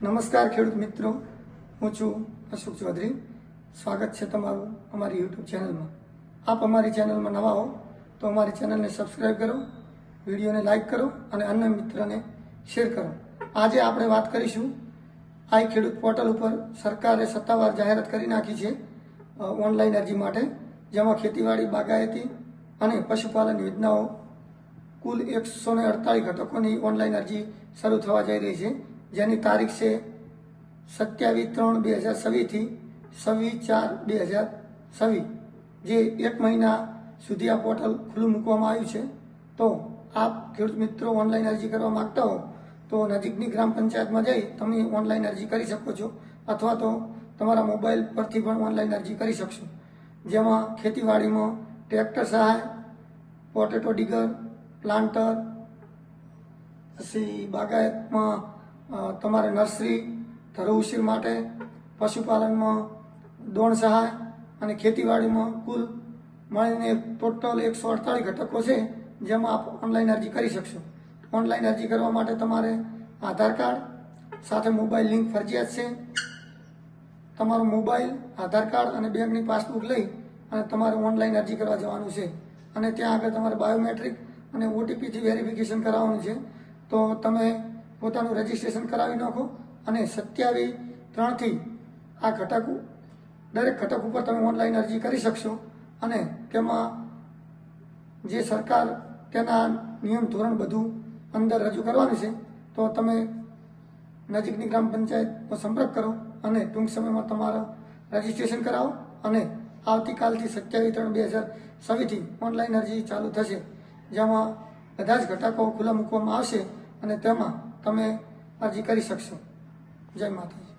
નમસ્કાર ખેડૂત મિત્રો, હું છું અશોક ચૌધરી. સ્વાગત છે તમારું અમારી યુટ્યુબ ચેનલમાં. આપ અમારી ચેનલમાં નવા હો તો અમારી ચેનલને સબસ્ક્રાઈબ કરો, વિડીયોને લાઈક કરો અને અન્ય મિત્રોને શેર કરો. આજે આપણે વાત કરીશું આઈ ખેડૂત પોર્ટલ ઉપર સરકારે સત્તાવાર જાહેરાત કરી નાખી છે ઓનલાઈન અરજી માટે, જેમાં ખેતીવાડી, બાગાયતી અને પશુપાલન યોજનાઓ કુલ 148 ઘટકોની ઓનલાઈન અરજી શરૂ થવા જઈ રહી છે, જેની તારીખ છે 27/3/2026 થી 26/4/2026, જે 1 મહિના સુધી આ પોર્ટલ ખુલ્લું મૂકવામાં આવ્યું છે. તો આપ ખેડૂત મિત્રો ઓનલાઈન અરજી કરવા માગતા હો તો નજીકની ગ્રામ પંચાયતમાં જઈ તમે ઓનલાઈન અરજી કરી શકો છો, અથવા તો તમારા મોબાઈલ પરથી પણ ઓનલાઈન અરજી કરી શકશો. જેમાં ખેતીવાડીમાં ટ્રેક્ટર સહાય, પોટેટો ડિગર, પ્લાન્ટર, પછી બાગાયતમાં તમારે નર્સરી, ધરો ઉછેર માટે, પશુપાલનમાં દોણ સહાય અને ખેતીવાડીમાં કુલ મળીને ટોટલ 148 ઘટકો છે, જેમાં આપ ઓનલાઈન અરજી કરી શકશો. ઓનલાઈન અરજી કરવા માટે તમારે આધાર કાર્ડ સાથે મોબાઈલ લિંક ફરજિયાત છે. તમારો મોબાઈલ, આધાર કાર્ડ અને બેંકની પાસબુક લઈ અને તમારે ઓનલાઈન અરજી કરવા જવાનું છે, અને ત્યાં આગળ તમારે બાયોમેટ્રિક અને ઓટીપીથી વેરિફિકેશન કરાવવાનું છે. તો તમે પોતાનું રજિસ્ટ્રેશન કરાવી નાખો અને 27/3 આ દરેક ઘટક ઉપર તમે ઓનલાઈન અરજી કરી શકશો. અને તેમાં જે સરકાર તેના નિયમ ધોરણ બધું અંદર રજૂ કરવાનું છે. તો તમે નજીકની ગ્રામ પંચાયતનો સંપર્ક કરો અને ટૂંક સમયમાં તમારા રજિસ્ટ્રેશન કરાવો, અને આવતીકાલથી 27/3/2026થી ઓનલાઈન અરજી ચાલુ થશે, જેમાં બધા જ ઘટકો ખુલ્લા મૂકવામાં આવશે અને તેમાં તમે અરજી કરી શકશો. જય માતાજી.